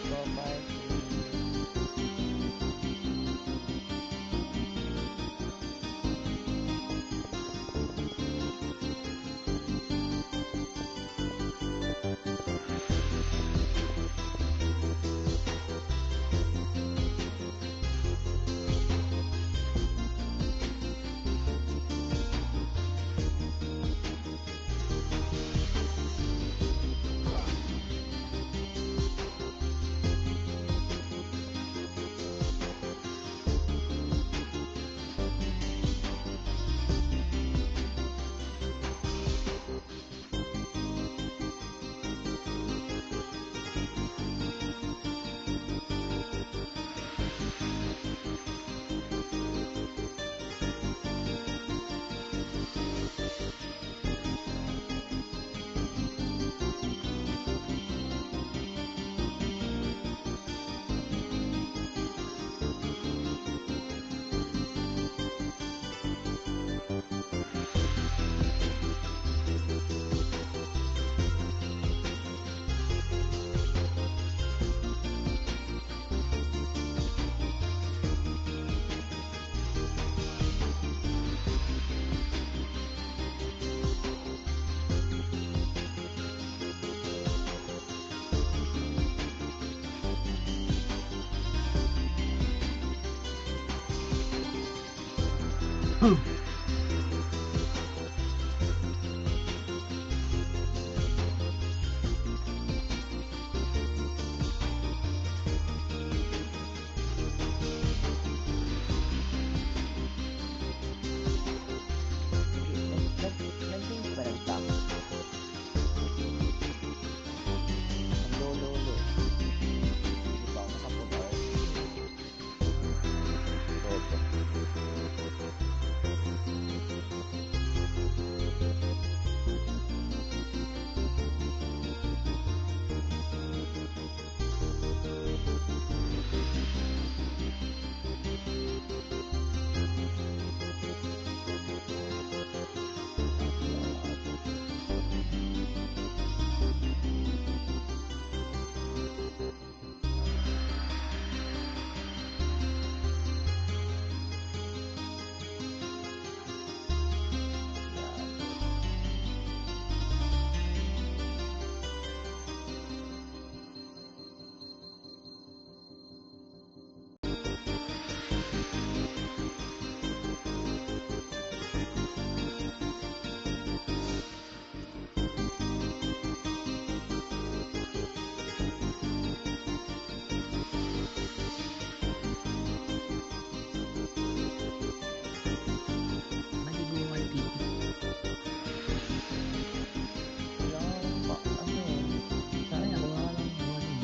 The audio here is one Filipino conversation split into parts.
go party. Nag-link ba ng top? Ang lolo. Hindi pa ako nakapunta. Bobo. Malibungan TV. Kailangan pa, Sana ako nga lang naman eh.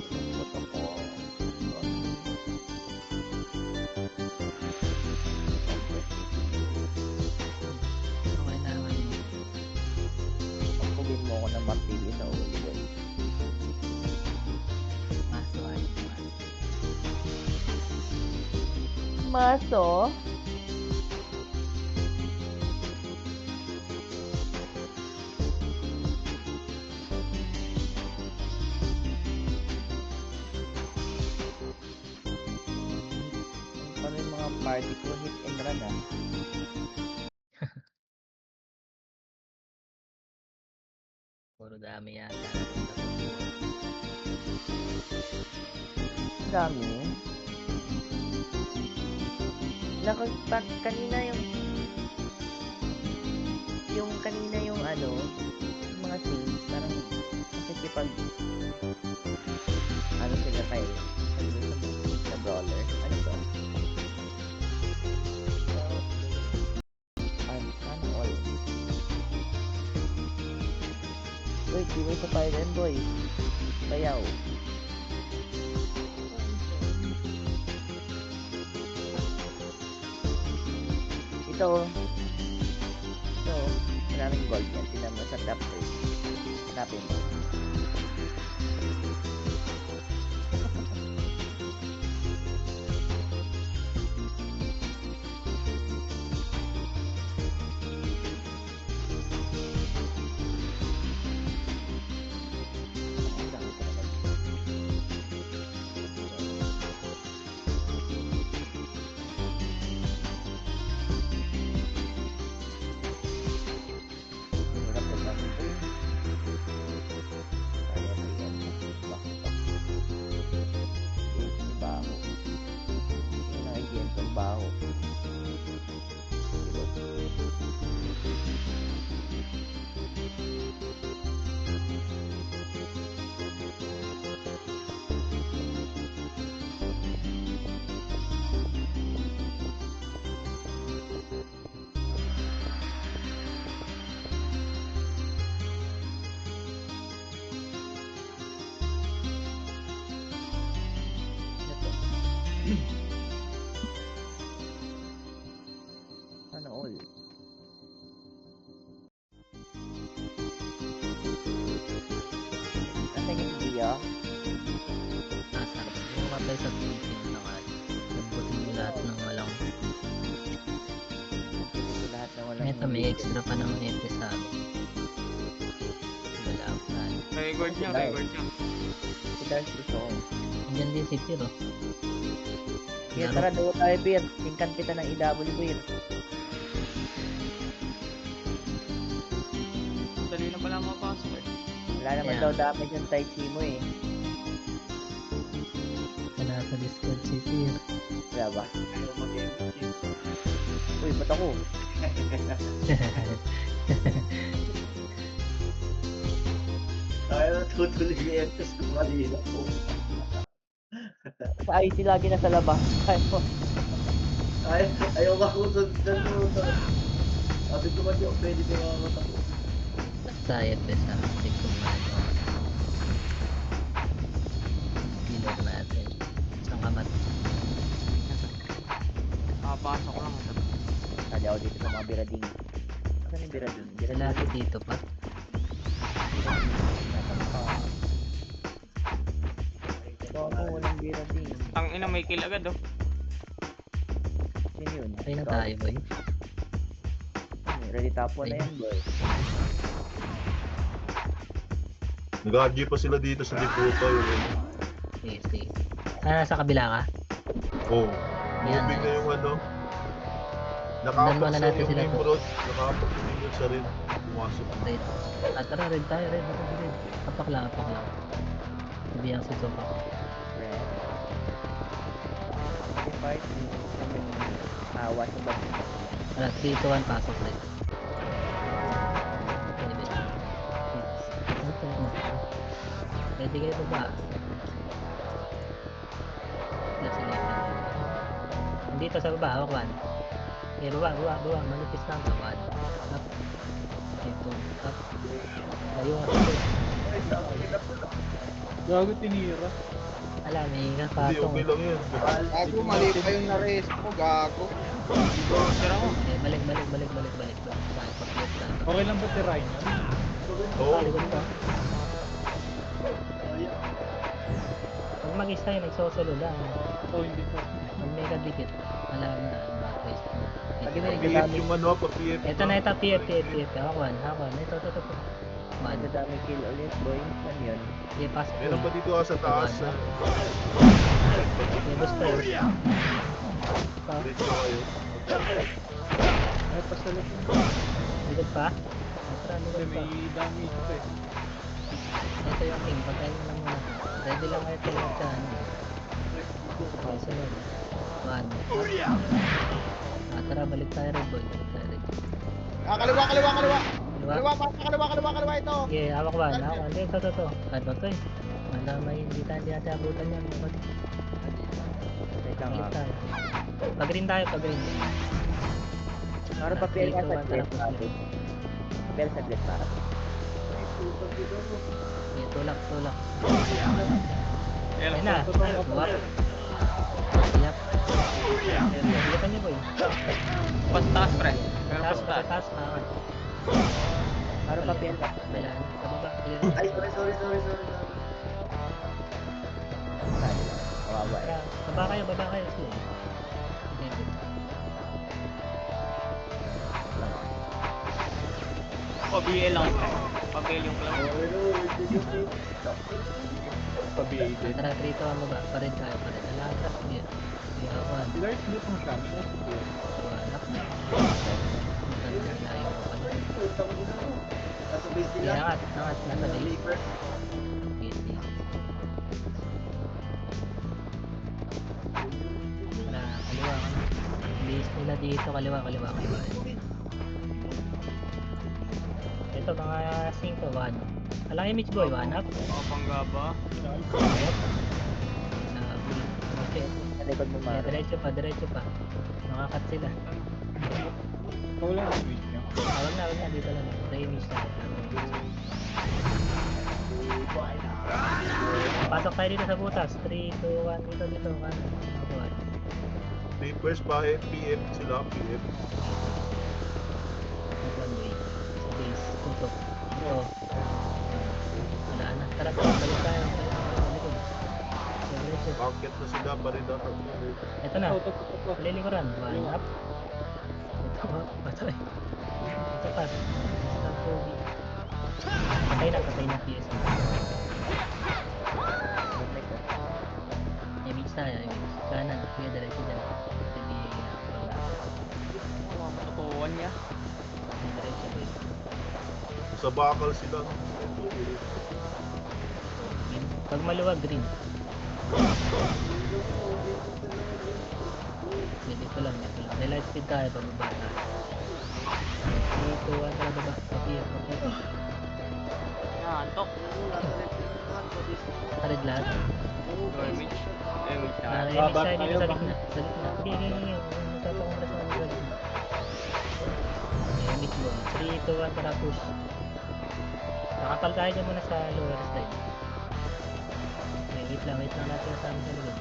lungkot ako. Okay na naman mo. Pagpugin mo ako ng martilyo sa ulo ko. Maso ay Maso? Paano yung mga party ko? Hit and run ah. puro dami yata. Ang dami. Kanina yung kanina yung yung mga scenes, parang nakikipag sila tayo sa brawler. Ano to? Sana all. Wait, giveaway sa Fire and Boy. Bayaw. Ito. Maraming gold yan. Tingnan mo sa top 3. Hanapin mo. Sana all. Nasa yung Gia? Nasa matay sa Philippines na nga. Nagbutin mo lahat ng walang. Lahat na walang Ito may extra pa ng episode. Wala ako tayo. Record niya. Si Dark gusto ko. Andyan din si Piro. Beer, tara, daw tayo, Beer. Tingkan kita ng EW, Beer. Dali na pala mapasok eh. Wala naman Kaya. daw damage yung Tai Chi mo eh. Wala sa Discord si Piro. Wala ba? Ayaw mag-MVP. Uy, ba't ako? Kaya natutuloy yung emphasis ko kanina po. Sa IT lagi na sa labas. Ayaw ako doon dito. Sabi ko man yung pwede ko makakatapos. Basta EPS sa ating kumano. Healer natin. Isang kamat. Papasok lang. Sali ako dito sa mga birading. Saan yung birading? Wala ako dito pa. Nasaan pa? Bago, walang birading. Ang ina may kill agad oh. Sino yun? Patay na Ikaw? tayo boy. Ready top 1 na yan, boy. Nag-RG pa sila dito sa Diputa yun. Sige, sige. Sa kabila ka? Oh, Yan. moving na yung ano. Sundan muna Nakaapak sa natin yung sila to. Nimrod. Nakaapak yung Nimrod sa rin. Pumasok. Red. Tara, red tayo, red. Red. Apak lang, apak lang. Sabi ang si Sopa. Red. Okay, fight. Awa sa bag. Wala, 3 to 1 pasok red. Pwede. Pwede kayo baba. Sige. Nandito sa baba, hawak one. Okay, baba. Manipis lang ka, one. Up. Ito, up. Ayun, Gago tinira. Alam, may Hindi, kapatong. okay lang yun. Gago, mali pa yung na-raise ko, gago. Tira ko. Okay, balik. Saan, papiat lang. Okay lang ba si Ryan? Oo. Likod pa. Pag mag-isa yun, nagsosolo lang. Oo, hindi ko. Pag may kadikit, alam na, mag-quest mo. Lagi na rin PF yung ano, pa-PF. Ito na, PF. Hakuan. Ito. Man, Madadami kill ulit, boy. Saan yun? sige, pasok ko. Meron pa dito sa taas. Okay, basta yun. Dito kayo. Ay, pasalat yun. Likod pa? Tara, Kasi likod pa. may damage pa eh. Ito yung king, pagkain mo lang muna. Ready lang kayo talaga dyan. Okay, sunod. One. Tara, balik tayo red boy. Kaliwa! Diba? Kaliwa ito! Sige, hawak ba? Hindi, ito. Ano to eh? Wala may hindi natin abutan yan. Wait lang Balik ha. tayo. Pag-green tayo, pag-green. Ano papel ka Dito, sa one, glit? tara, push. Papel sa glit para. Sige, tulak. Ayan Ayun lang. na. Buwap. Yap. Bilitan niyo boy. Pas taas pre. Pero Taas, pas taas. taas. Ano papel ka? Kailangan. Sa baba. Ay, sorry. Sali lang. Kawawa eh. Baba kayo. Sige. Okay. Lang ha. PBL lang pre. PBL yung club. Pabiyaded. Tara, 3 to 1 baba. Pared tayo. Alatras niya. Sige, hakuan. Si Lars, hindi mo siya. May nasa ko. Anak. Layo ko pala. Nasa base Sige, nila. angat. Nasa base. Lakers. Sige. Tara, kaliwa ka na. Base nila dito, kaliwa. Ito, mga 5, 1. Alang image boy, 1 up. Panggaba. Ayop. Okay. Sa likod mo, Maro. Diretso pa. Makakat sila. Ikaw lang ang wish niya. Wag na, dito lang. Image na. Pasok tayo dito sa butas. 3, 2, 1. Dito. Kanan. Sleepers pa, PM sila, PM. One way. Sa base. Tutok. Ito. Wala na. Tara, tara. Balik tayo. Balik tayo. Diretso. Bakit na sila pa rin dapat. Ito na. Ito. Palilikuran. One up. Ito. Patay. Ito pa. Stop movie. Patay na PS. Image tayo. Image. Kanan. Kaya diretso dyan. Hindi pag na. Mga matutuwan niya. Diretso boy. Sa bakal sila. No? Pag maluwag green. Dito lang. Highlight speed tayo pababa tayo. Dito, ano ba? Papier. Yan, antok. Tarid lahat. Go image. Image na. Image Baba tayo dito tayo, sa baba. gitna. Sa gitna. Sige. Magtatapong na sa gitna. Image mo. 3, 2, 1, tara push. Nakapal tayo dyan muna sa lower side. Okay, wait lang natin sa amin sa likod.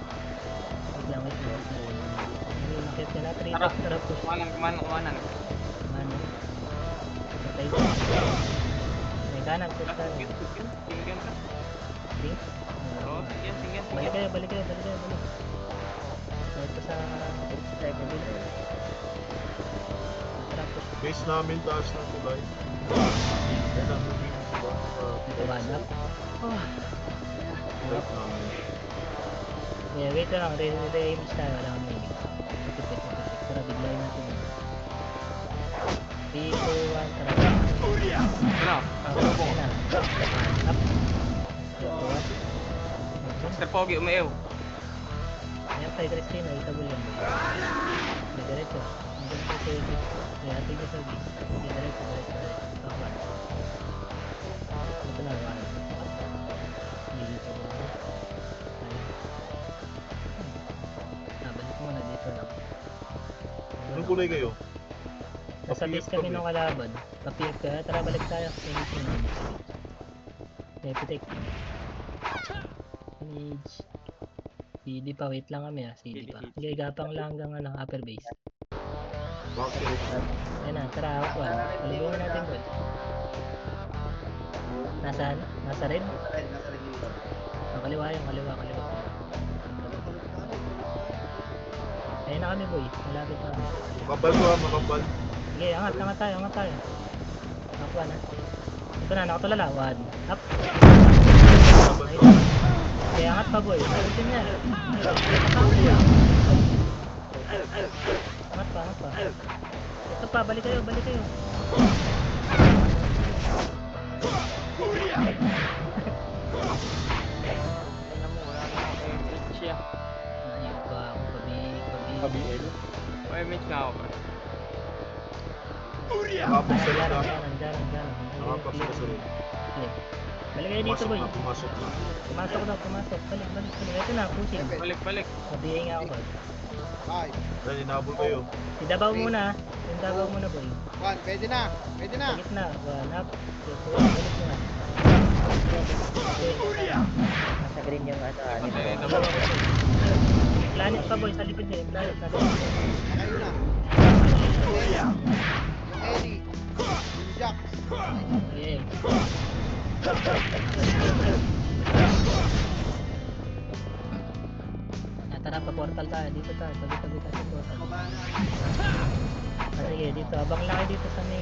Wait lang. Ayun, nakit nila. 3, 2, tara push. Kumanan. Ano? Patay ko. May kanan, push kanan. Tinggan ka. Ting? Oo, tinggan. Balik kayo. Ito sa... Tara push. Base namin taas ng tulay. Yan ang moving sila. Ito banap. Oh. Right namin. Yeah, wait lang. Re-image tayo. Wala kang image. Kapit. Tara, biglayin natin. 3, 2, 1, tara. Ano? Okay na. Up. Up. Master Pogi, umaew. Ayan, tayo Christina. Itabol yan. Diretso. Diretso sa image. Kaya tingin sa base. Diretso. Takpan. Ito na. One. Dito ba? Balik mo na dito lang. Anong kulay kayo? Nasa Papier base kami kami. nung kalaban. Papier ka. Tara, balik tayo. Image mo na. Epitek. Image. CD pa. Wait lang kami CD pa. Sige, gapang lang hanggang upper base. Bakit? Ayan na. Tara, hawak one. Paliguan natin boy. Nasaan? Nasa red? Nasa red dito. Ang kaliwa yung kaliwa. Ayan na kami boy. Malapit na kami. Makapal. Sige, angat tayo. Nakuha na. Ito na, nakatulala. One. Up. Okay, angat pa boy. Ayusin niya. Angat pa. Ito pa, balik kayo. Tingnan mo, wala na ako image siya. Ayun pa ako, KBL. O image nga ako. Nakapag sa rin na. Diyan. Nakapag sila sa rin. Okay. Balik kayo dito boy. Pumasok na. Pumasok. Balik. Ito na, pushing. Balik. Sabihin nga ako boy. 5. Yan, inabol kayo. Idabaw muna. Yung dabaw muna boy. 1. Pwede na. Sa gitna. One up. Two, balik mo na. Okay. Nasa green yung ano. Dabaw ako. Planet pa boy, sa likod niya. Yung planet na doon. Kayo na. Eddie. Jack. Okay. Tara, pa-portal tayo. Dito tayo. Tabi tayo sa portal. Sige, dito. Abang lang kayo dito sa may...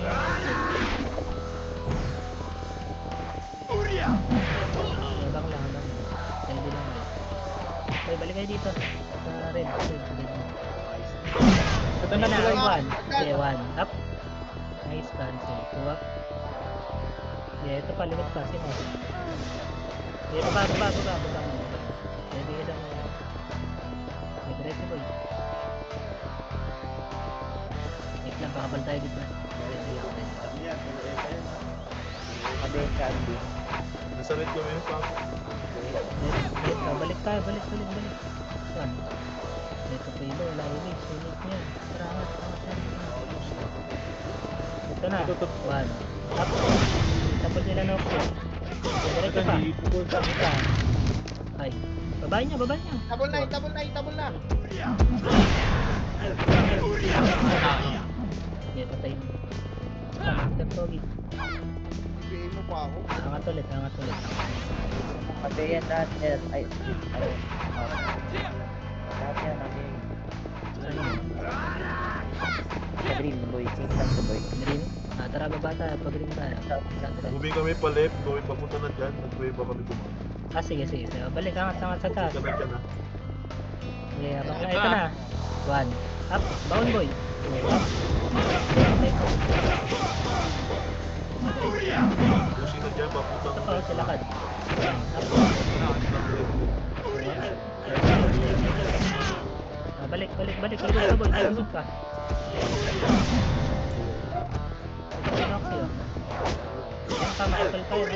Abang lang. Ready lang kayo. Okay, balik kayo dito. Sa red. Ito Ito na na, sila. one. Okay, one. Up. Nice, cancel. Two up. Okay, ito pa. Likod pa. Sino? Okay, baba. Ready ka lang. Okay, diretso boy. Wait lang, pakabal tayo dito na. Ready lang. Yan, kayo na. Sabi yung candy. Nasa red kami yung pa. Balik tayo, balik. One. Dito pa ilo, image niya. Tara, angat. Ito na, one. Up. Tapos nila na ako. Diretso pa. Dito. Ay. Babae niya. Tabol na. Okay, patay mo. Master Pogi. Ibigay mo pa ako. Angat ulit, angat ulit. Kasi yan lahat yan. Ay, ano. Lahat yan natin. Saan yun? Sa green boy. Change lang sa boy. Green? Ah, tara baba tayo, pag green tayo. Moving kami pa left, going papunta na dyan. Nag-wave kami dumaan. Ah, sige, sige. Sige. Balik, angat sa taas. Ka na dyan ha. Okay, abang na. Ito na. 1. Up. Bound boy. 2. Up. Pushing na dyan, papunta Ito na pa, sa lakad. 1. Up. Ah, balik. Balik ka boy. Tusok ka. Roxy, oh. Yan pa, makapal pa yun.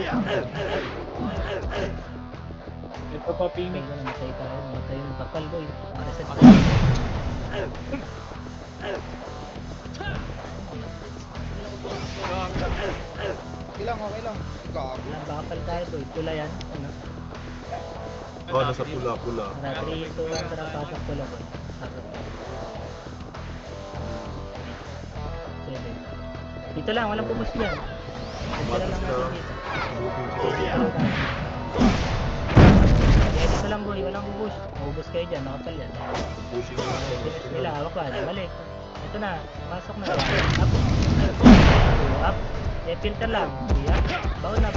Ito pa, Pingin ko na matay tayo. Matay yung bakal boy. Reset ka. Okay lang, okay lang. Gago. Wala, bakal tayo boy. Pula yan. Ano? Oh, nasa pula. Tara, 3, 2, 1. Tara, pasok pula boy. Pasok. 7. Dito lang, walang pumus yan. Dito lang natin dito. Moving Dito sila. lang tayo. Yeah, dito lang boy, walang bubus. Mabubus kayo dyan, makapal yan. Pushing na Finish nila, hawak ba? Balik. Ito na, pasok na. Up. Up. Eh, filter lang. Yeah. Baon na.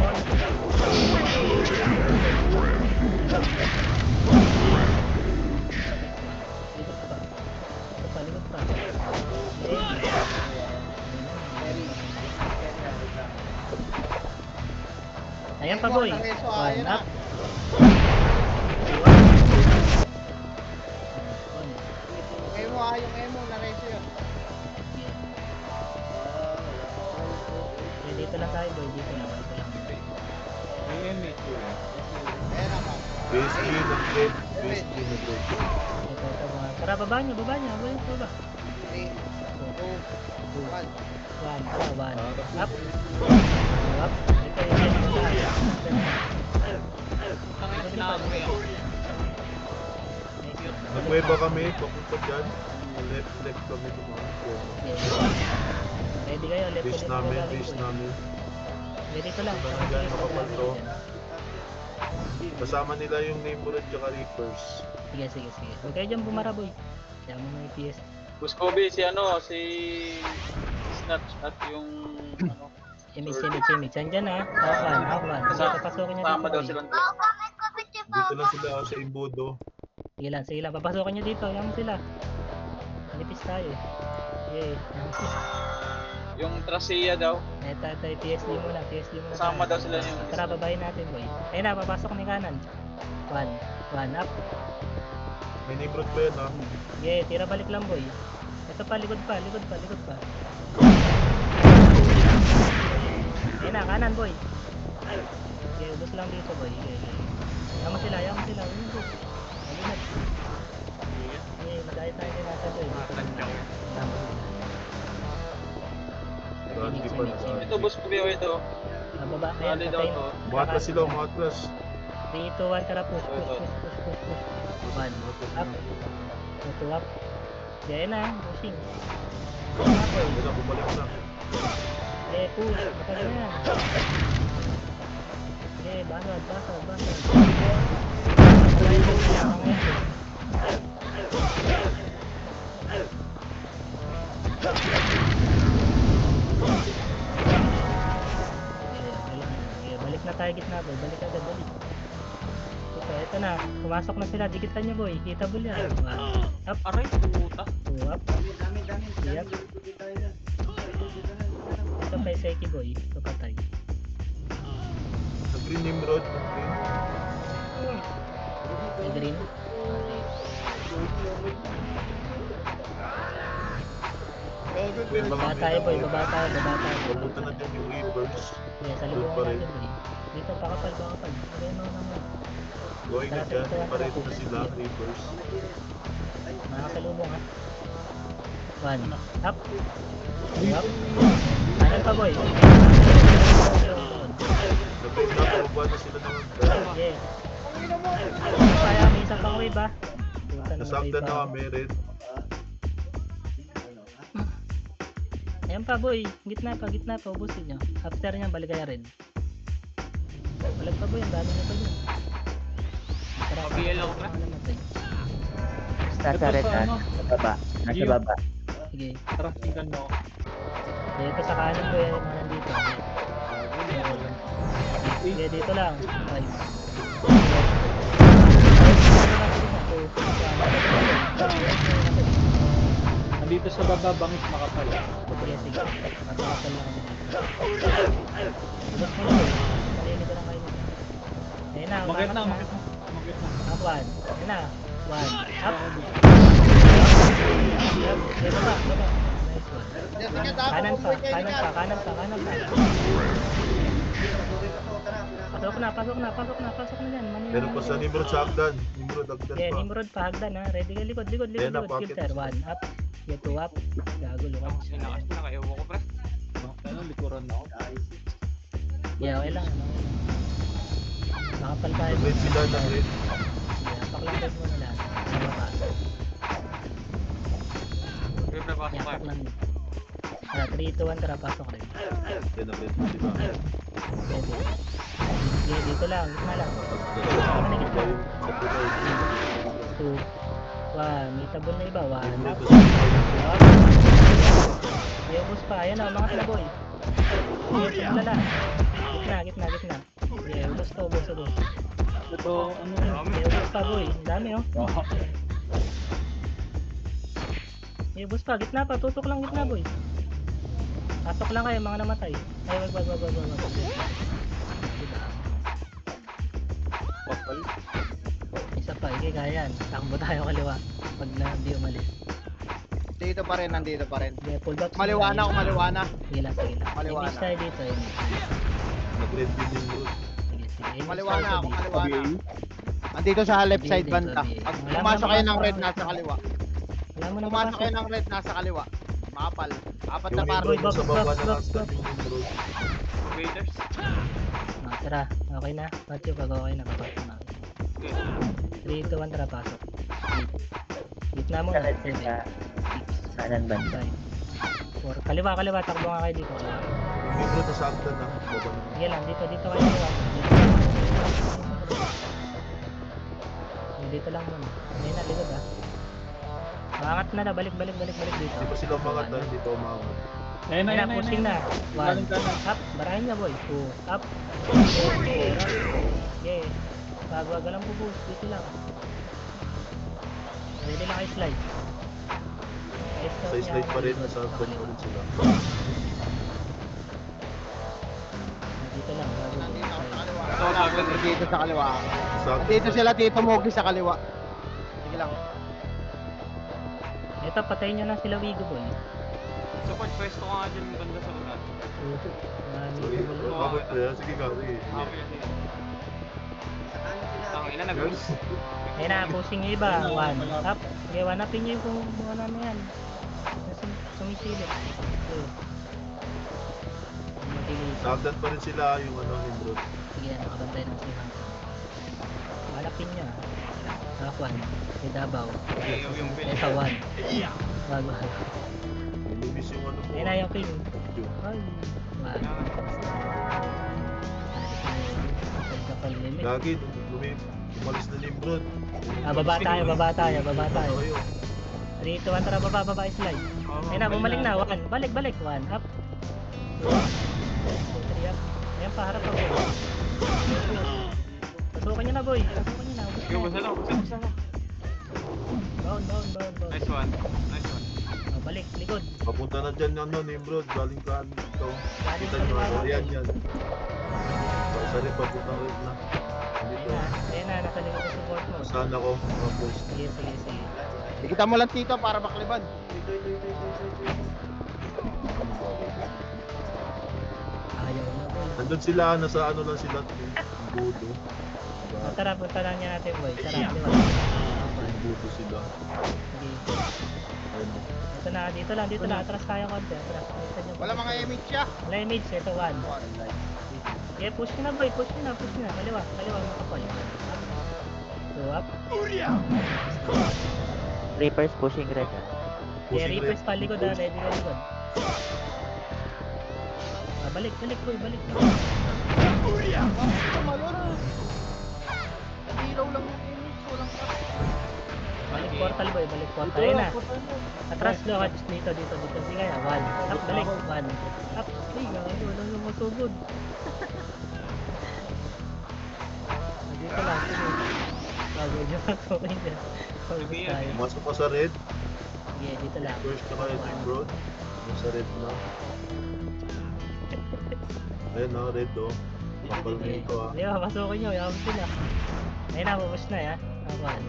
Likod pa. Likod pa. Ayan pa boy. Nareso, One ayan na. up. Emo yung emo, nareso yun. Eh, dito lang tayo boy. Dito lang. Ayan naman. Base G na red. Base G na red. Ito, mga. Tara, baba nyo. Baba. 3, 2, 1. 1. Tara, 1. Up. Up. Ito yung Nag-wave kami, papunta dyan. Left kami dumaan. Ready kayo, left Base ulit namin, galing, base boy. namin. Ready ko lang. Punta na dyan, makapalto. Kasama nila yung neighborhood tsaka reapers. Sige. Huwag kayo dyan bumara boy. Kaya mo may PS. Buscoby, si Snatch at yung Image. Andyan ha. Hawak 1. Sige, papasokin nyo Kasama dito daw boy. silang Dito lang sila sa Imbudo. Sige lang. Papasokin nyo dito. Yan mo sila. Manipis tayo eh. Yay. yung Tracia daw. Ito, PSD muna. Kasama daw sila yung Tara, babayin natin boy. Ayun na, papasok ni kanan. 1 up. May neighborhood pa yan ha. Yeah, tira balik lang boy. Ito pa, likod pa. Ayun na, kanan boy. Okay, ubos lang dito boy. Yeah. Yaman sila. Ayun boy. Malinag. Okay, madaya tayo din nasa boy. Tama sila. Rally pa na. Ito, Buscoby, ito. Baba, ayan, Rally daw patay. to. Umatras sila, umatras. 3, 2, 1, tara push. 1 up. 2 up. Diyan na, pushing. Hindi na, bumalik na. Eh, push. Matagal na yan. Eh, basag. Balik na tayo gitna boy. Balik agad, balik. Ito na. Pumasok na sila. Dikitan nyo boy. Hitable yan. 1 up. Aray, puta. 2 up. 3 up. Ito kay Seki boy. Ito patay. Nag-green Nimrod, nag-green. May green. Wave ba Baba kami? tayo boy. Baba tayo. Papunta na dyan yung reapers. Yeah, sa Doon pa lubungan rin. natin boy. Dito, pakapal. Okay, no. Going na dyan, pareho na sila, reapers. Makakasalubong ha. 1 up. 2 up. Kanan pa boy. Nag-wave na, pababa na sila ng gun. Yeah. Kaya may isang pang wave ha. Puta, Nasaktan wave na pa. kami, red. Yan pa boy, gitna pa, ubusin nyo. After nyan, balik kayo red. Balik pa boy, ang dami na pa yun. Mabiyel ako, pre. Nasa red na. Sa baba. Nasa baba. Sige. Tara, tingnan mo. Dito sa kanan boy, yung mga nandito. Sige, dito lang. Ay. Nandito sa baba, bangis makapal. Sige, sige. Matakapal lang kami dito. Ubus mo na boy. Malili ko lang kayo. Ayun na, Umakit na, umakas umakit na. Up one. Ayun na. One. Up. Up. Dito ba? Baba. Nice one. Sige, dapat Kanan pa, umuwi kayo kanan niyan. pa, kanan pa, kanan pa. Pasok na dyan. Manila. Meron pa sa Nimrod sa Agdan. Nimrod Agdan Yeah, pa. Nimrod pa, hagdan ha. Ready ka, likod. Ayan na, pocket. Filter, one up. Get two up. Gago, lukas. Kasi nakas na, kaya ko, pre. Ano, likuran na ako. Yeah, okay lang. Ano. Makapal tayo. Nag-red sila, nag-red. Yeah, paklang red mo nila. Sama pa. Pre, pre, pasok Yeah, tayo. paklang. 3, 2, 1, tara, pasok rin. Yan, nag-red po sila. Pwede. Yeah, dito lang. Gitna lang. Sa tulay. 2, 1. May tabon na iba. 1 up. Nimrod sa tulay. Up. Yeah, ubus pa. Ayan o, mga tinaboy. Yeah, lala. Gitna. Yeah, ubus. Ito, ano, Yeah, ubus pa boy. Ang dami oh. Yeah, ubus pa. Gitna pa. Tutok lang gitna boy. Pasok lang kayo mga namatay. Ay, wag. papal. Isa pa. Sige, kaya yan. Takbo tayo kaliwa. Pag di umalis. Dito pa rin, nandito pa rin. Yeah, pull back. Maliwana ako, maliwana. Sige lang. Maliwana. Image tayo dito. Image. Nag-red din Nimrod. Sige. Image Maliwana tayo ako, dito. maliwana. Nandito sa left side Dito, banda. dito. Pag Wala pumasok mo kayo na ng red, pasok. nasa kaliwa. Wala mo na Pumasok kayo papasok. ng red, nasa kaliwa. Makapal. Apat na Yung paro. Nimrod box, sa baba box, ng box, Agdan box. yung Nimrod. Waiters. Tara. Okay na. Matthew, pag okay na. Papasok na. Okay. 3, 2, 1, tara, pasok. Gitna mo Sa na. red din sa kanan banda. 4. Kaliwa. Takbo nga kayo dito. Kaliwa. Yung Nimrod sa Agdan na. Baba ng Sige lang. Dito kayo kaliwa. Dito lang muna. Ngayon na, likod ah. Maangat na. Balik dito. Hindi pa sila umangat na, hindi pa umangat. Ayun Ayun na, pushing na. 1. Galing kanan. Up. Barahin niya boy. 2. Up. 4. Up. Yeah. Wag lang bubus. Dito lang. Ready lang kayo slide. Sa slide pa rin, nasa Agdan pa rin sila. Dito lang. Bago Nandito ako sa kaliwa. Ito, sagad. Dito sa kaliwa. Sa Nandito sila, Tito Mogi sa kaliwa. Sige lang. Ito, patayin nyo na sila Wigo boy. Support pwesto ko nga dyan banda sa ulan. Sorry, bakit kaya? Sige ka, sige. Okay, sige. Tangina, nag-lose. Ayun na, pushing yung iba. 1. Up. Sige, 1 upin nyo yung kung mga namin yan. Sumisilip. 2. Matilis. Sa Agdan pa rin sila yung Nimrod. Sige, nakabantay ng silang. Malapin nyo ah. Half 1. May Davao. Yung bill. Ito 1. Bago. Lumis yung ano po. Ayun na yung king. Ay. 1. Kapal limit. Lagi, umalis na Nimrod. Baba tayo. Ano kayo? 3, 2, 1, tara baba, slide. Ayun na, bumalik na. 1, balik. 1, up. 2, 3, up. Ayun pa, harap ako. Pasukan nyo na, boy. Okay, basta lang. Bound. Nice one. Balik, likod. Papunta na dyan yung Nimrod. Galing ka dito. Galing Kita sa nyo, liwanag. yan. Isa rin papunta rin na. Dito. Ayun na, nasa likod ng support mo. Saan ako? Mga boys. Sige. Ikita mo lang, Tito, para makliban. Ayaw na, boy. Nandun sila, nasa ano lang sila. Yung budo. Tara, punta lang niya natin, boy. Tara, di ba? Yung budo sila. Sige. Ayun o. Dito na. Atras tayo konti. Atras. Wala mga image siya. Wala image. Ito, 1. Okay, push nyo na, boy. Push nyo na. Kaliwa, makapal. 2, up. Reapers pushing red. Yeah, Pushing reapers red. pa, likod. Ready ka likod. Balik boy, balik. Malun. Ilaw lang yung image. Walang Balik portal boy, balik portal. Ayun na. Atras daw ka dito. Sige kaya, 1. Up, balik. 1. Up. Ay, gago, walang lumusugod. Dito lang, sige. Bago dyan matukin dyan. Pag-ubus tayo. Pumasok pa sa red. Sige, dito lang. First na kayo team bro. Yung sa red na. Ayun na, red oh. Kapal na ito ah. Hindi ba, pasukin nyo, yaman sila. Ayun na, bubus na ya. One.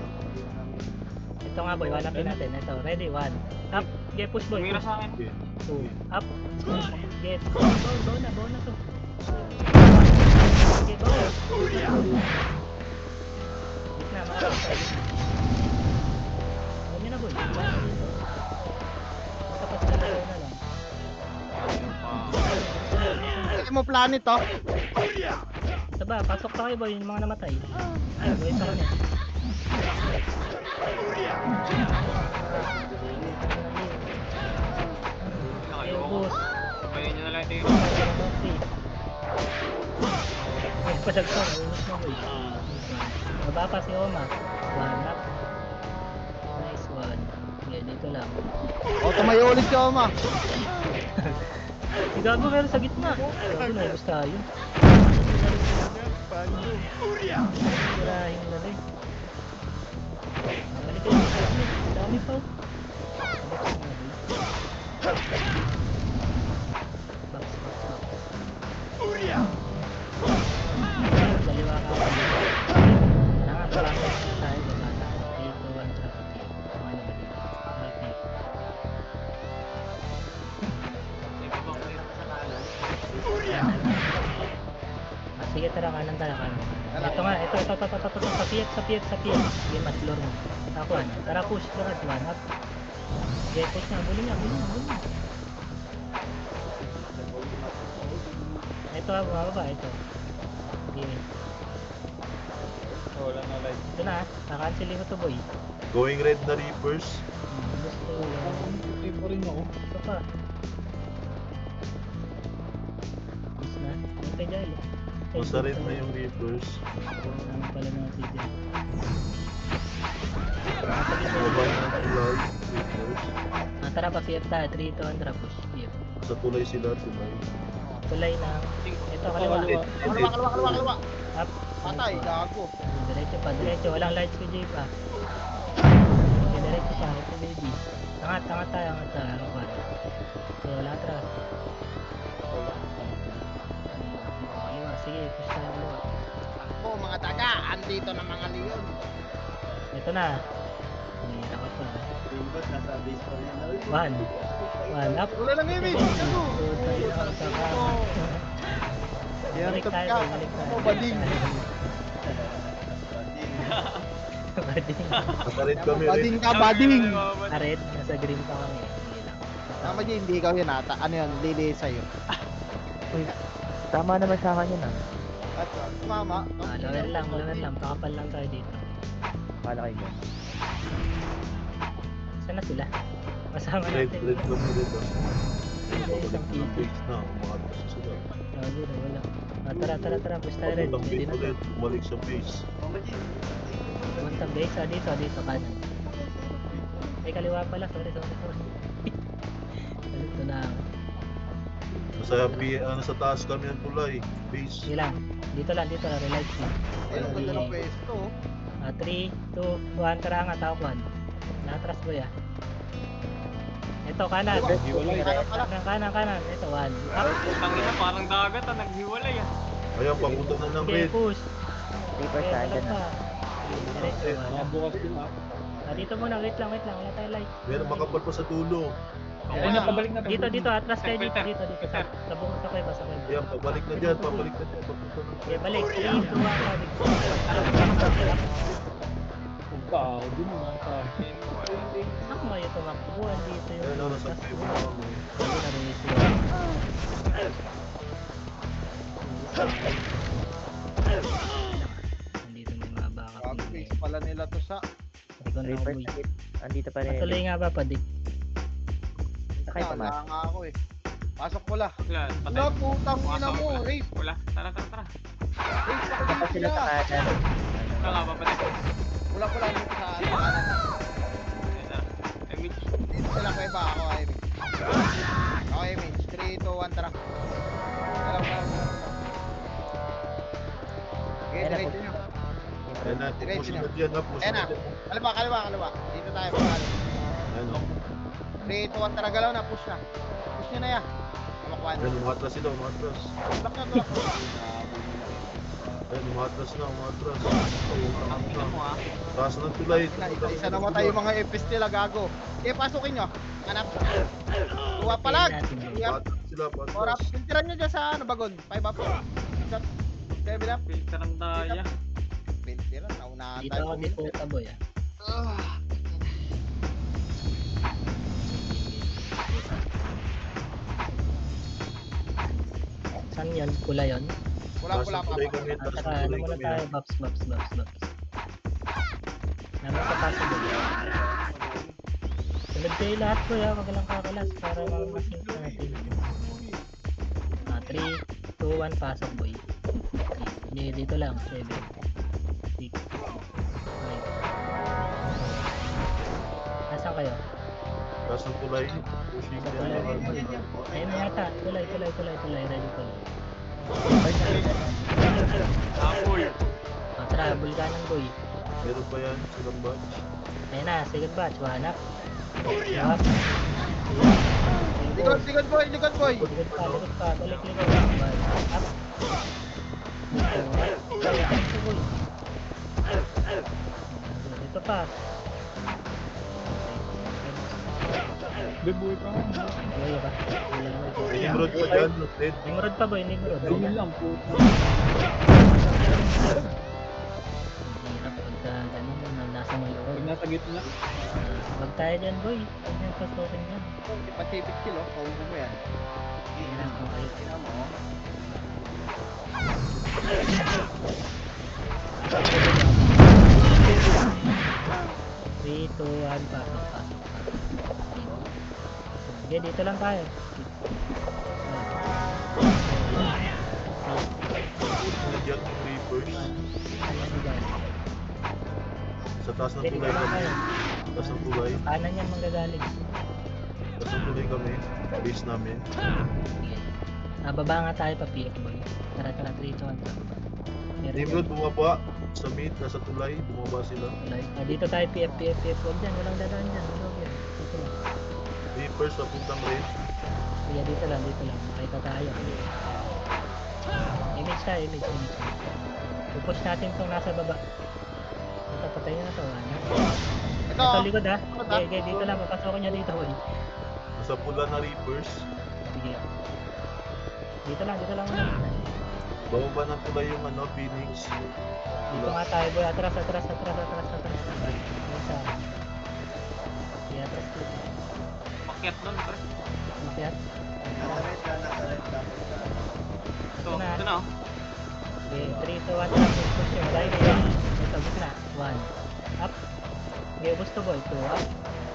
Ito nga boy, walapin natin. Ito, ready, 1. Up, get push boy. Tumira Push. sa akin. Okay. 2. Up. Get. Bawa na to. Get, bawa. Gitna, makapag tayo. Huwag nyo na boy. Matapat na laro na lang. Hindi mo planet to. Ito ba, pasok tayo boy, yung mga namatay. Ay, boy, ito kanya. Ay, ubos. Papayin nyo na lang ito. Ay, pasagsak, ubos na boy. Baba pa si Oma. 1 up. Nice one. Okay, dito lang. O, tumayo ulit si Oma. Si Gago meron sa gitna. Gago na, ubos tayo. Sirahin na rin. Balik kayo sa gitna. Dami pa. Box. Daliwa ka. Kailangan palapit tayo. Baba tayo. Dito, 1 trap. Mga naman dito. Okay. Sige, tara, kanan. Ito nga, ito. Sa piyet. Sige, mas lore mo. Takuan. Tara, push. Lahat, 1 up. Sige, push na. Bulin na. Ito, bumababa. Ito. Sige. Wala na light. Ito na, kakancel mo to boy. Going red na Reapers. Gusto. Hindi pa rin ako. Ito pa. Gusto na. Ito dyan. Nasa red na yung Reapers. Ano pala natin dyan. Baba na ng cloud. Reapers. Tara pa, PF tayo. 3, 2, 1, tara push. PF. Sa tulay sila, tulay. Tulay na. Ito, kaliwa. Kaliwa. Up. Patay, gago. Diretso. Walang lights ko, Jay pa. Okay, diretso siya. Ito, baby. Angat tayo. Arapan. Okay, wala atras. Kaliwa. Sige, push tayo kaliwa. Ako, mga taga. Andito na mga leon. Ito na. Hira ka pa. Timbas, nasa base pa rin. 1 up. Wala lang image. Gago. Yan, Balik top tayo. ka. Balik tayo. Ako, bading. Bading. Nasa red kami, red. Bading ka, bading. Ah, red. Nasa green pa kami. Sige lang. Tama dyan, hindi ikaw yun ata. Ano yun, lili sa'yo. Uy, tama naman sa akin yun ah. At mama. Lower lang. Pakapal lang tayo dito. Kala kayo dyan. Saan na sila? Kasama Red natin. kami, red oh. Hindi, Pabalik isang na ng kito. base na. Umakatras na sila. Gago na wala. Tara. Push tayo red. Papuntang Pwede base na to. ulit. Bumalik sa base. Pumunta base. Dito kanan. Ay, kaliwa pala. Sorry. Kalito na ako. Nasa taas kami ng tulay. Base. Sige lang. Dito lang. Relight team. Ayun, ganda ng pwesto. 3, 2, 1. Tara nga. Takwan. Natras ko ya. Ito, kanan. Kanan. Ito, 1. Up. Tangina, parang dagat naghiwalay ah. Ayan, papunta na ng Sige, red. push. Reapers Okay, sa wala dyan pa. ah. Diretso, wala. Bukas din ha. Dito muna, wait lang. Wala tayo light. Meron makapal pa sa dulo. Ayun na, pabalik na. Dito, atras tayo dito. Sa bungot sa kuweba, sa kuweba. Ayan, pabalik na dyan. Papunta ng Okay, balik. 3, 2, 1, balik. Pagkao, din mo nga. Saan mo kayo tumakbo? Dito yung... Ayan, nasa kuweba kami. Sabi na rin ito. Nandito na yung mga backup Gago, nila. base pala nila to sa. Ikaw na ako, Reapers boy. andito pa rin. Patuloy nga ba, padik? Sakay pa man. Wala nga ako eh. Pasok pula. Wala, patay. Wala, putang ina Pumasok mo. pala. Rape. Wala, tara, tara, tara. Rape ako Tapos dito sila sa na. kanan. Ito nga, papatay. Wala pula dito sa kanan. Okay, tara. Eh, Mitch. Dito sila kay ba? Ako ay Mitch. Ako ay Mitch. 3, 2, 1, tara. Dalaw. Okay, Ayan na, diretso nyo. Ayan na, Diretso push nyo. na dyan, push Ayan na na. dyan. Kaliwa. Dito tayo. Pagkalo. Ayan o. 3, 2, 1, tara. Galaw na. Push na. Push nyo na yan. Kamakwan. Ayan, umatras sila, umatras. Tulak nyo. Ayan, umatras na, umatras. Ang ina mo, ha. Taas ng tulay. Isa na matay yung mga FS nila, gago. Okay, pasukin nyo. Hanap. Tuwa palag. Yap. Patras sila, Orap. patras. Filteran nyo dyan sa ano, bagon. 5 up. 6 up. 7 up. Filter ang daya. Filteran. Naunahan Dito tayo. ako dito sa boy ah. Saan yun? Pula yun? Pula Taas pa. ng tulay kami, At taas saka ng ano tulay muna kami. tayo? Baps. Naman sa possible. Sunod kayo lahat ko ya. Wag lang kakalas para masink natin. 3, 2, 1, pasok boy. Okay, dito lang. 7, 6, 5. Nasaan kayo? Taas ng tulay. Pushing Sa yan. tulay. Ayun na yata. Tulay. Ready tulay. Apple. O tara, bulkanan boy. Meron pa yan, silang batch. Ayun na, second batch. Wanap. Up. Likod boy. Likod pa. Balik. Up. Dito boy. Dito pa. Bebuhay pa. Buhay ba? May Nimrod pa dyan, red. Nimrod pa boy, Nimrod. lang po. Hirap pagka ganun, nasa may loob. nasa gitna. Wag tayo dyan boy. Huwag niyang pasukin dyan. Pacific kill, oh. Kaubo mo yan. Tingnan ko kayo. Tingnan mo, oh. Three, two, one, pasok. Sige, dito lang tayo. Push na dyan, creepers. Ayan ni guys. Sa taas ng Sige, dito tulay lang kami. tayo. Taas ng tulay. Kanan yan manggagaling. Taas ng tulay kami. Base namin. Sige. Baba nga tayo pa PF boy. Tara, 3, 2, 1, pasok. Meron Nimrod dyan. bumaba. Sa mid, nasa tulay. Bumaba sila. Dito tayo PF. Huwag dyan, walang dadaan dyan. Huwag yan. Dito lang. Reapers papuntang red. Kaya dito lang. Makita tayo. Image tayo. Pupush natin itong nasa baba. Ito, patayin na ito. Ito, Ito, oh. likod ha. Likod, ha? Okay, dito lang. Papasokan niya dito. Boy. Nasa pula na Reapers. Sige. Dito lang muna. Bababa ng tulay yung ano, Phoenix. Dito nga tayo. Boy, atras. Isa. Sige, atras dito. Pakyat nun, pre. Mapiat. Nasa red. Ito na. oh. Okay, 3, 2, 1, tara. Push yun. Dahil kayo. Ito, gitna. 1. Up. Okay, ubos to boy. 2, up.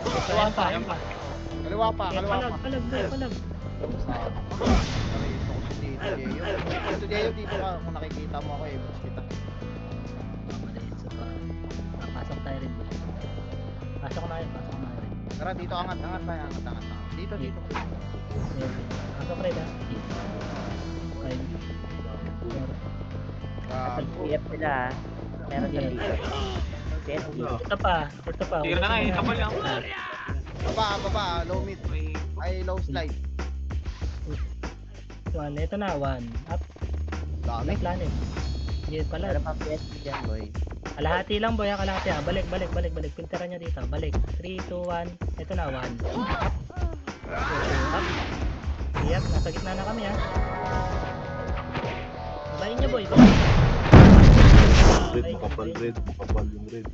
Ito, ayan pa. Kaliwa pa. Palag, boy. Ubos na. Narito ko si Tito Jeyo. Tito Jeyo, dito ka. Kung nakikita mo ako, i-watch kita. Madiretso pa. Pasok tayo rin boy. Pasok na rin. Tara, dito, angat tayo. Dito. Okay. Pasok rin ha. 5, 4. Nasa PF sila ah. Meron sa dito. PSP. Ito pa. Tira na, itabal lang. Baba, low mid. Ay, low slide. Ito na, 1. Up. Dami. Planet. Sige pala. Meron pa PSP dyan boy. Kalahati lang boy, kalahati. Balik. Filteran niya dito. Balik. 3, 2, 1. Ito na, 1. Up. Up. Yep, nasa gitna na kami ha. Bayin niyo boy. Red, makapal red. Makapal yung red.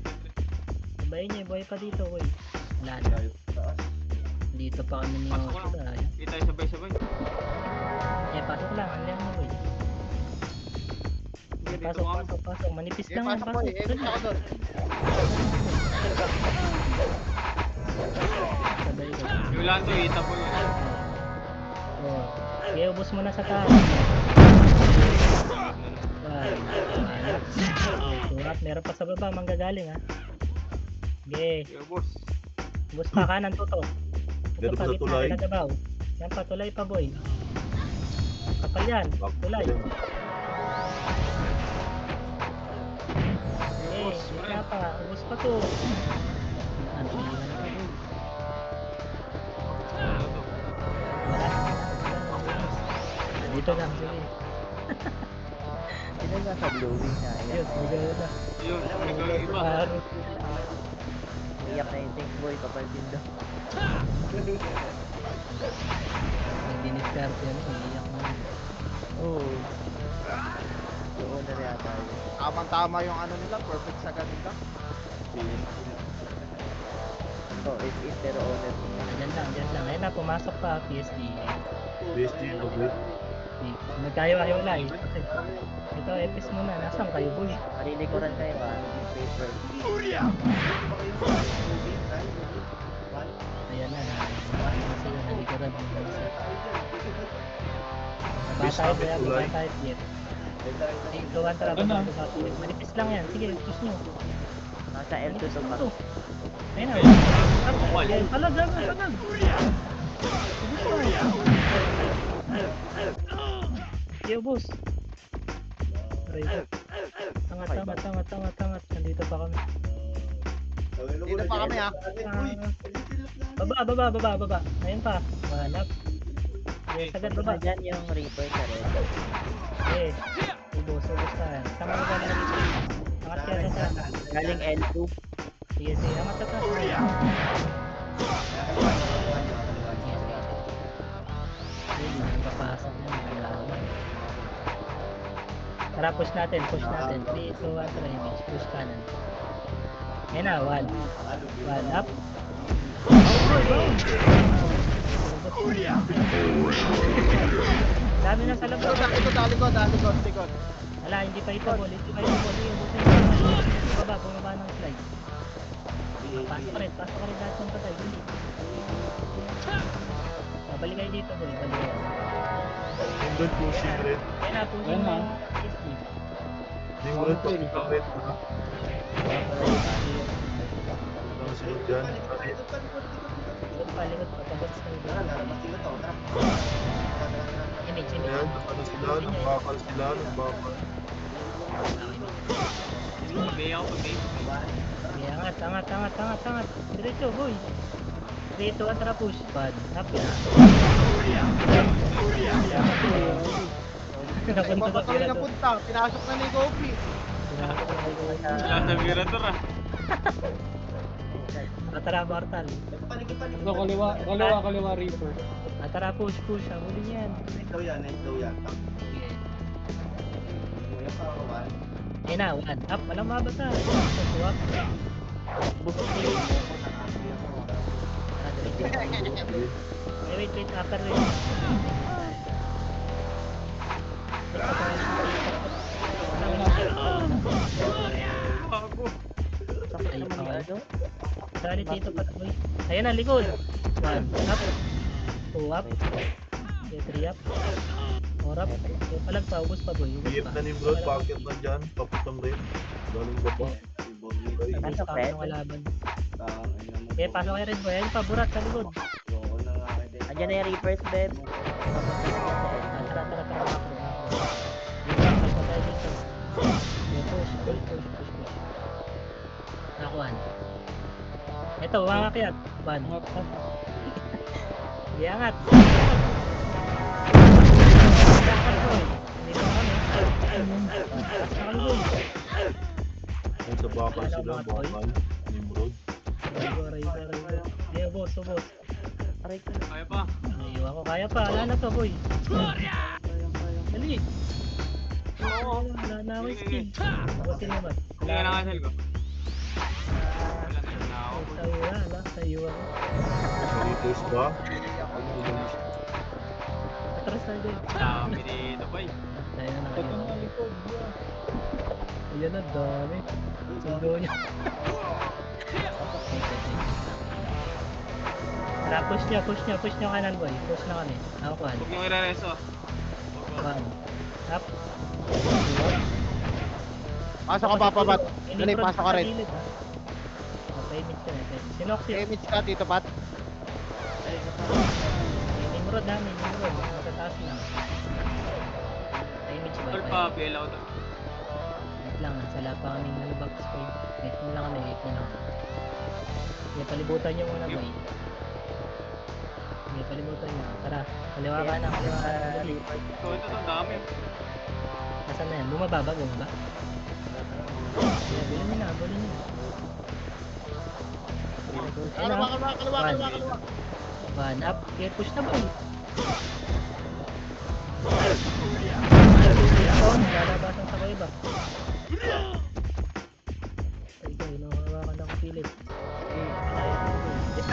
Bayin niyo boy pa dito boy. Wala na. Dito pa kami ni Pasok Ocho. lang. Hindi tayo sabay-sabay. Pasok lang. Ang lang mo boy. Hindi, dito Pasok. kami. Manipis Eh, lang yan. pasok ko eh. Pasok ako doon. Sabay ko. Yolando, itabol. Oh. Sige, ubos mo na sa taas. One. Tuwat. Meron pa sa baba, manggagaling ha. Sige. Yo, boss. Ubos pa, kanan to. Ito Dito pa, pa sa gitna, tulay. kinagabaw. Yan pa, tulay pa boy. Kapal yan, tulay. Ubos, Gitna pa, ubos pa to. Ano, hindi na boy. Ano to? Dito lang, sige. Sino nasa glowing na? Ayun, sige na. Yun, ikaw yung iba. Paro. Iyak na yung tank boy, papansin daw. Ang diniskarte yan, iiyak mo. Oo. Oo na rin ata yun. Tamang-tama yung ano nila, perfect sa ganito. Oh, it's pero owner. Dyan lang. Ayun na, pumasok pa, PSD. PSG, Lubid. Magkayo-ayo lang eh. Ito, epis muna. Nasaan kayo, boy? Malilikuran kayo ah. Paper. Ayan na. Sila nalikuran mo. Baba tayo, Piet. Ikawan tara, baba. Manipis lang yan. Sige, push nyo. Nasa L2 to pa. Ayun na. Palag. Yo, boss. Right. Tangat. Nandito pa kami. Dito pa kami ha. Baba. Ayun pa. Mahanap. Sagad baba. Dyan yung Reaper sa red. Ubos ka. Tama mo galing dito. Angat ka sa taas. Galing L2. Sige, angat sa taas. Papasok yan. Tara, push natin. 3, 2, 1, tara, image. Push kanan. Ngayon na, 1. 1, up. Dami na sa labas. Ito, dalikod. Wala, hindi pa ito ball. Sige, bumaba ng slide. Pasok ka rin lahat ng patay. Dili. Balik kayo dito, boy. Balik kayo. Nimrod pushing red. Ayun na, pushing mo yung PSD. Nimrod pushing red. Ang sunod dyan. Likod pa. Pagod sa image. Ayan, nagbakal sila. Pag-bay ako, pag-bay. Okay, angat. Diretso, boy. 3, 2, 1, tara, push. Bad. Happy na. Napunta sa Papatuloy na pila to. punta. Pinasok na ni Gopi. Nasa Mirator ah. Tara, Mortal. Kaliwa Reaper. Tara, push. Ang huli niyan. Ito yan. Sige. Kuya pa ako, man. Ayun na, 1. Up, walang mabata. Swap. Bukod ko yung Wait, upper rin. Bago. sakit naman yung ano. Dali dito pa, boy. Ayun na, likod. 1, up. 2, up. 3, up. 4, up. Palag pa, ubos pa, boy. Bihip na Nimrod, bakit na dyan? Paputang red. Galing ba pa? Nasa red? Yung kalaban. Pasok kayo red, boy. Ayun pa, burat sa likod. Andyan na yung Reapers, Beb. Tara, macro. Push. Nakuhan. Ito, wangakyat. 1. Iangat. Yan sa bakal sila, bakal. Nimrod. Yeah, boss. Aray ko. Kaya pa. Iwan ko, kaya pa. Wala na to, boy. Dali. Wala na ako skill. Busin naman. Hindi ka nakasal ko. Wala na ako. Sa iyo ako. Doritos ba? Atras na din. Dami dito pa eh. Tayo na nakaliwa. Ayan na, dami. Sundo niya. Tara, push nyo kanan boy. Push na kami. Ako kan. Huwag niyong i-reso. One. Up. Pasok ka, Papa Bat. Dali, pasok ka rin. Payment ka na. Sinoxy. Damage ka, Tito Pat. Nimrod namin. Nimrod. Matataas lang. Damage ba? Third pa, PL ako to. Wait lang. Sala pa kaming back squad. Wait mo lang kami. Wait mo lang. Sige, palibutan nyo muna boy. Sige, palibutan nyo. Tara. Kaliwa ka na. Kaliwa ka na. Dali. So, ito ang dami. Nasaan na yan? Bumaba ba? Bumaba? Sige, bilhin nyo na. Bilhin nyo na. Kaliwa, kaliwa. One up. Okay, push na boy. Ako, nalalabasan sa iba. Ay, ikaw, hinuhawakan ng pilit.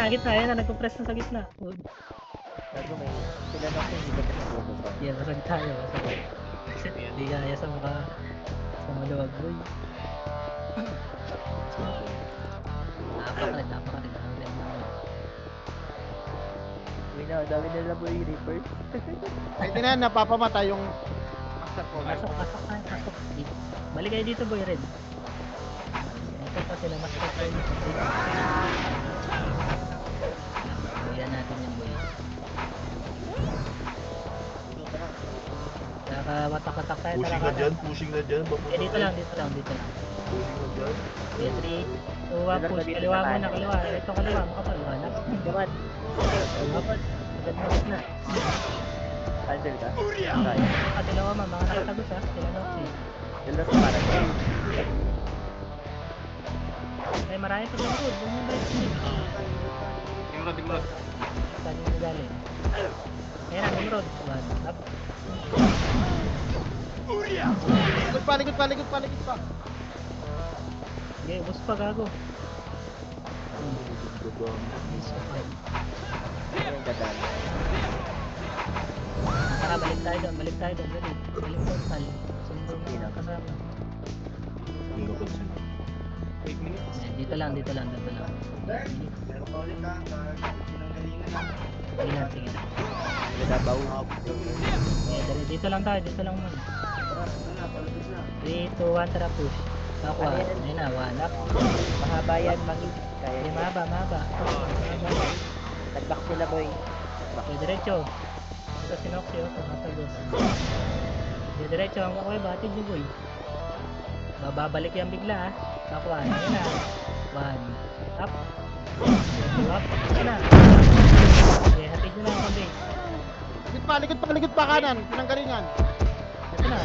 Gitna. Yan na. Nagpo-press na sa gitna. Gago may sila na ako hindi ka pa nabubaba. Yan, basag tayo. Basag. Hindi kaya sa mukha. Sa maluwag boy. Napakalit. Uy na, dami nila boy reapers. Pwede na, napapamatay yung master ko. Pasok. Balik kayo dito boy, Red. Ito pa sila mas patay dito. Buyan natin yung boy. Nakawatak-watak tayo. Pushing na dyan, pushing na dyan. Eh, dito lang. Pushing na dyan. Okay, 3, 2, 1, push. Kaliwa muna, kaliwa. Ito kaliwa, makapal. Hanap. Gaman, Makapal. Agad na. cancel ka? Kaya. Dalawa mga nakatagos ha. Sila Noxy. Dalawa sa parang. Ay, marami pa sa likod. Huwag mong balik. Nimrod. Saan yung nagaling? Ayan na, Nimrod. One, up. Likod pa. Okay, ubos pa gago. Yung gadan. Tara, balik tayo doon. Dali. Balik doon, Tal. Sundo mo na kasama. 8 minutes. Ayan, dito lang. Sige na. Nagabaw. Ayan, dito lang tayo. Dito lang muna. 3, 2, 1, tara push. Ako, ayun na, one up. Mahaba yan, mangi. Kaya Okay, niya. mahaba. Nag-back sila boy. Okay, diretso. Ito si Noxy, tumatagos. Okay, diretso. Hanggang kayo, batid niyo boy. Babalik yan bigla ha. Ako, ayun na. One. Up. Two up. Ayun na. Okay, hatid nyo na ang konti. Likod pa kanan. Pinanggalingan. Ito na.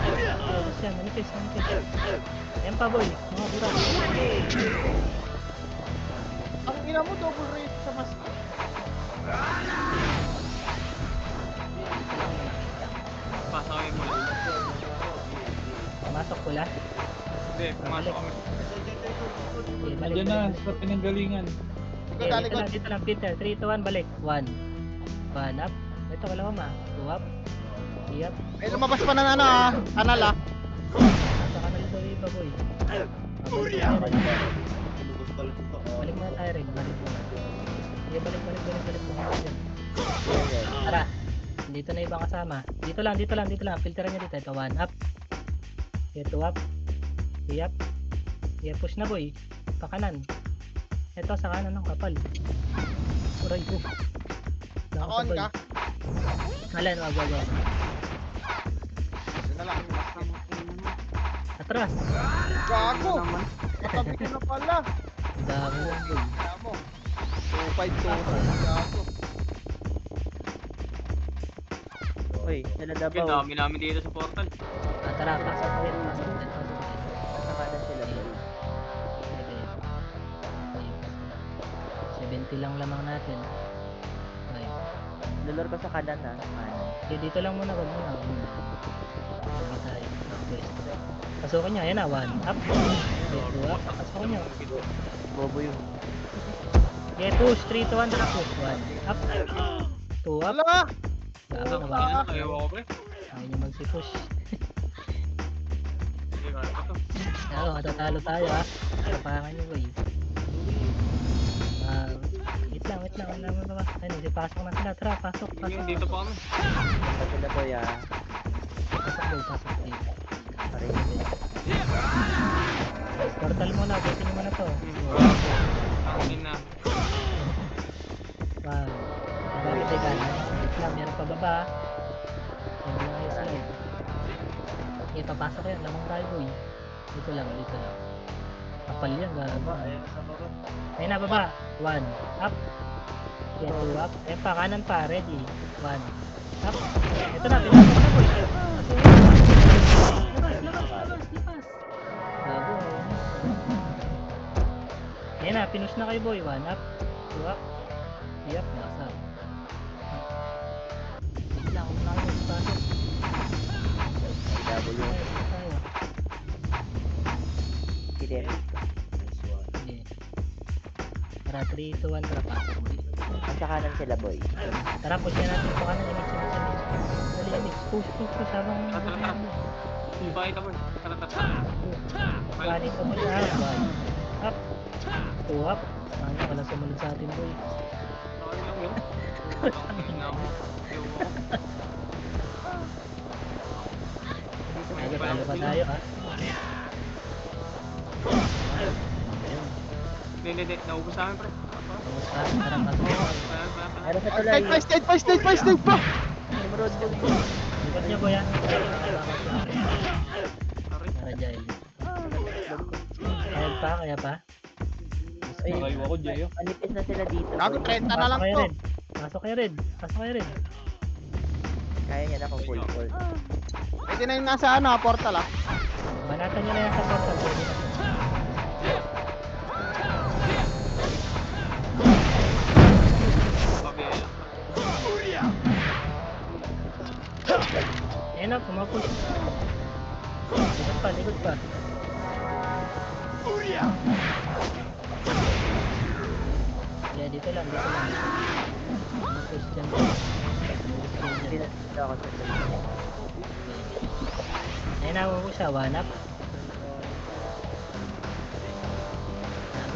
Tapos yan, manipis. Ayan pa boy, mga bura. Ang ina mo, double race sa mas. Pasok kami mula. Pumasok pula. Hindi, pumasok kami. Okay, balik. Diyan na, sa pinanggalingan. Likod. Dito lang, Peter. 3, 2, 1, balik. 1. 1 up. Ito, kalawa ma. 2 up. 3 up. May lumabas pa na kanal ah. Nasa kanal daw iba boy. Balik na tayo rin. Balik mo na. Sige, balik mo. Tara. Dito na ibang kasama. Dito lang. Filteran nyo dito. Ito, 1 up. Okay, 2 up. 3 up. Okay, push na boy. Pakanan. Ito sa kanan ng kapal. Uray ko. On ka. Alan, wag. Yun na lang. Atras. Gago. Katabi ko na pala. Dami lang boy. Kaya mo. 2-5-2. Gago. Uy, sila Ang dabaw. dami namin dito sa portal. Tara, pasok ulit. Nasa kanan sila boy. 70 lang lamang natin. Okay. Lulor ko sa kanan ha. Kanan. Okay, dito lang muna. Wag muna. Hindi tayo. Pwesto. Pasukin nyo. Ayan na. 1 up. Okay, 2 up. Pasukin nyo. Bobo yun. Okay, push. 3 to 1. Tara, push. 1 up. 2 up. Wala. Gago na ba? Ano, kayo ako pre? Ayaw nyo magsi-push. Hindi, kaya pa to. Oo, matatalo tayo ha. Kapangan nyo boy. Wait wait lang. Wala mo ba? Ayun, di pasok na sila. Tara, pasok, Yun, pasok. dito po kami. Ito sila boy Pasok boy, pasok dito. Pareho. Portal muna, busin mo muna to. Akin na. Wow. Bakit teka na? Wait lang, meron pa baba. Yan lang kayo slide. Okay, papasok yan. Lamang tayo boy. Dito lang, dito lang. Kapal yan, gago. Ayan sa baba. Ayun na, baba. 1. Up. Okay, 2 up. Ayun pa, kanan pa. Ready. 1. Up. Ito na, pinasok na boy. Pasok na. Labas. Gago. Ayun na, pinush na kayo boy. 1 up. 2 up. 3 up. Basa. Wait lang, kung na kayo pasok. May W. Tayo. Kilir. Nice one. Sige. Tara, 3, 2, 1. Tara, pasok boy. Nasa kanan sila boy. Tara, push na natin ito kanan. Image. Dali, image. Push. Habang Tara. Bakit ako? Tara. Paano ito mo na? 1. Up. 2 up. Ano, walang sumunod sa atin boy. Okay lang yun. Ang ina mo. Ewan ko. Talo pa tayo ha. Ayun. Hindi. Naubos sa amin, pre. Tapos pa. Tara, pasok. Ano sa tulay? Stage pa! Nimrod boy. Likod niyo boy ha. Sorry. Tara, Jail. Kaya pa. Ay, manipis na sila dito. Gago, boy. 30 na lang to. Pasok kayo red. Kaya niya na kung full. Pwede na yung nasa portal ah. Banatan nyo na yan sa portal. Pwede na. Pabaya. Ayun na, pumapush. Likod pa. Yeah, dito lang. Push dyan. Dito ako sa tulay. Ayun na, pupush siya. 1 up.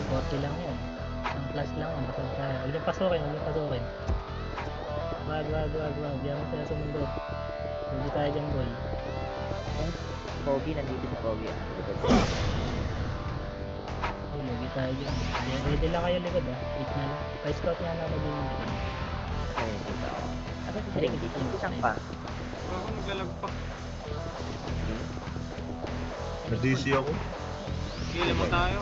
40 lang yan. Ang plus lang, ang bakal tayo. Huwag niyong pasukin. Wag. Diyan mo sila sumundot. Hindi tayo dyan, boy. Pogi, nandito si Pogi. Hindi tayo dyan. Ready lang kayo likod ah. Wait na lang. Pa-scout nga naman din yung likod. Ay, dito ako. Ano si Drake? Dito isang pa. Ako naglalag pa. Na-DC ako. Kila mo tayo.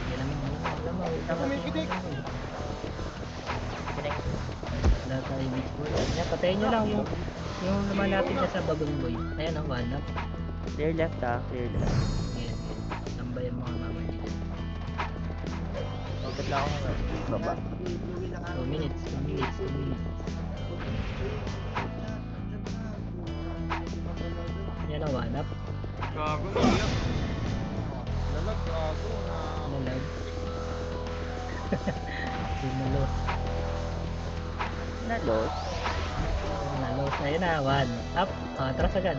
Yan naman yun. Alam mo. Kumikinig. Wala tayo beach boy. Yan, patayin nyo lang yung naman natin siya sa bagon boy. Ayan ang 1 up. Clear left clear left. Yan. Tambayan mga mamay. Huwag lang ako baba. 2 minutes. Yan ang 1 up. Gago na iyak. Nalag. Nalos. Nalos. Ayun na, 1 up. Atras agad.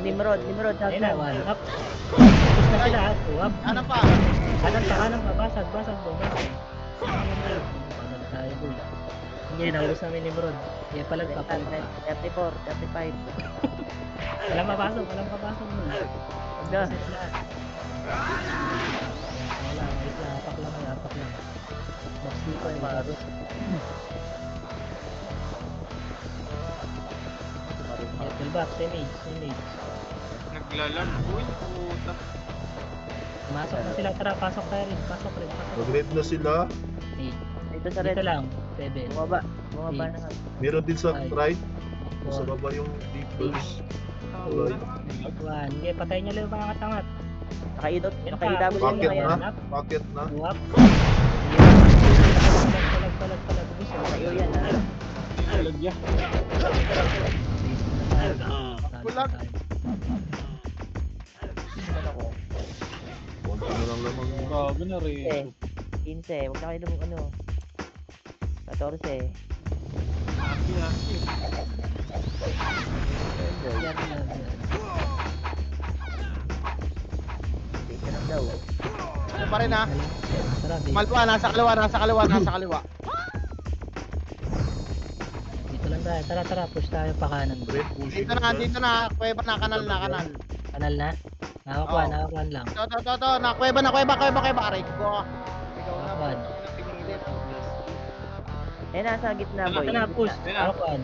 Nimrod. Ayun na, 1 up. Tapos na sila, 2 up. Ano pa? Kanan pa. Basag. Basag tayo, boy. Hindi, naubos namin ni Brod. Kaya palag pa. 34, 35. Walang papasok mo. Huwag na. Set lahat. Wala, wait lang. Apak lang. Box dito, maabot. Full box, image. Naglalag. Uy, puta. Masok na sila, tara, pasok tayo rin. Pasok. Mag-red na sila. 8. Dito sa red. Dito lang, 7. Bumaba na nga. Meron din sa Ay. right. Sa 4. baba yung deepers. Tao na. 1. Sige, patayin nyo lang yung mga katangat. Nakaidot. Yan pa. Nakaidabol Bakit niya na? ngayon. Bakit na? 2 up. Palag. Nakayo yan ha. Bulag. Ano ko? Konti na lang lamang. 15. Huwag na kayo lumang ano. 14. Haki. Yan. Dito lang daw. Ano pa rin ha? Tara, base. Malpa, nasa kaliwa. Kanan tayo. Tara, push tayo pa kanan. Pre, pushing Dito na, kuweba na, kanal na, kanal. Kanal na? Nakakuan lang. To, na, kuweba, aray ko. Ikaw na, Kuwan. pinilit. Eh, nasa gitna, boy. Tara, push. Ayun na. Nakakuan.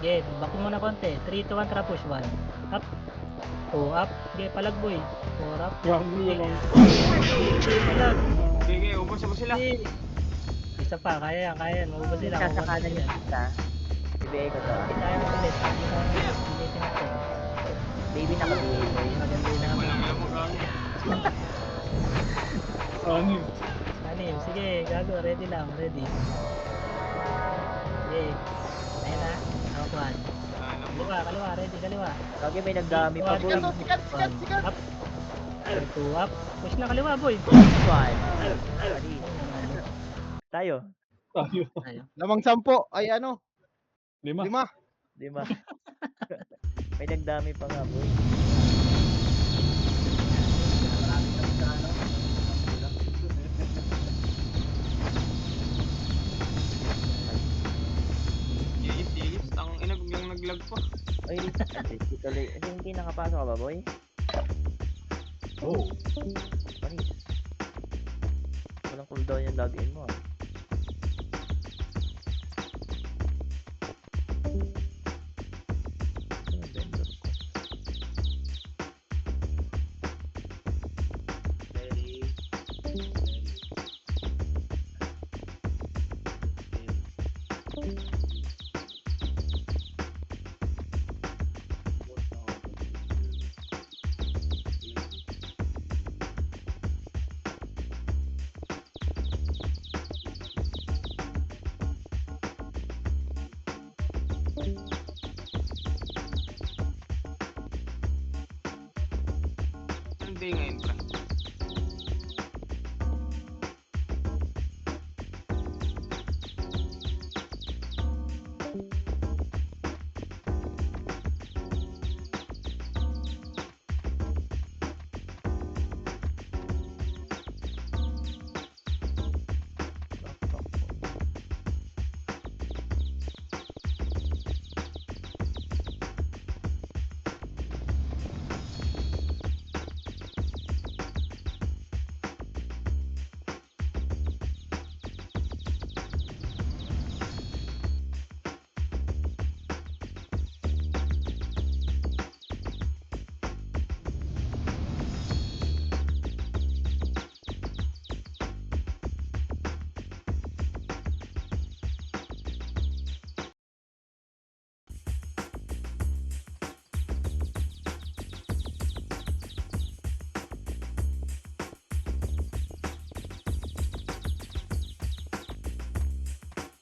Okay, back mo na konti. 3, 2, 1, tara push. 1. Up. 2, up. Okay, palag boy. 4, up. Palag. Sige, ubos mo sila. Isa pa, kaya yan. Maubos sila. Nasa Maubos kanan sila. yung isa. Ibigay ko to. Hindi tayo makulit. Hindi tayo pilitin natin. Baby, nakabihig, boy. Maganda yun naman. Walang alam mo gano'n. Anim, sige, gago, ready lang, ready. Okay. Ayun na, nakakuhan. Alam mo. Kaliwa, ready, kaliwa. Kagi, may nagdami pa, boy. Sikat. Up. 2 up. Push na kaliwa, boy. One. Mali. Tayo. Tayo. Lamang 10, ay ano? 5. Di ba? May nagdami pa nga, boy. Sigit. Ang ina, biglang naglag pa. Ay, tuloy. Hindi nakapasok ka ba, boy? Oh, Panis. Walang cooldown yung login mo, ah. Ano yung vendor ko? Anong day ngayon, pre?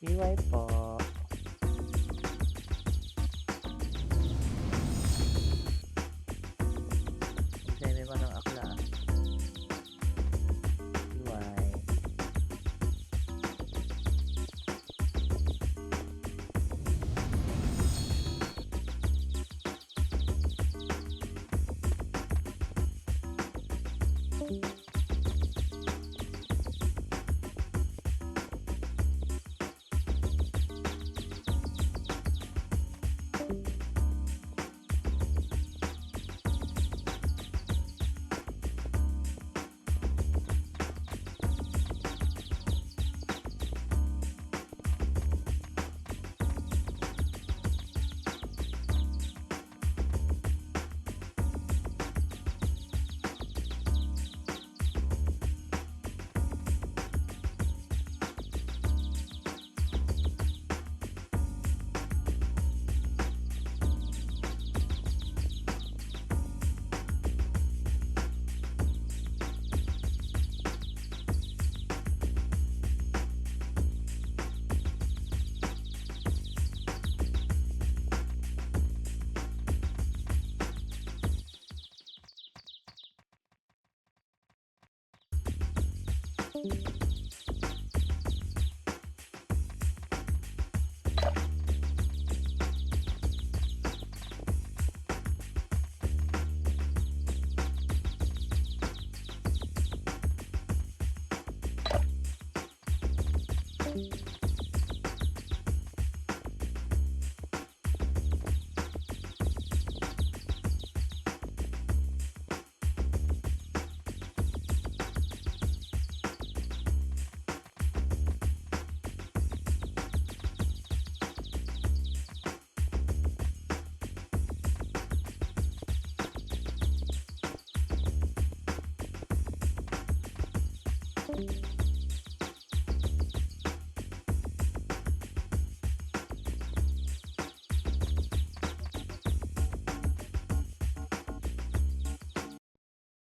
EY po. Semi pa ng akla. EY.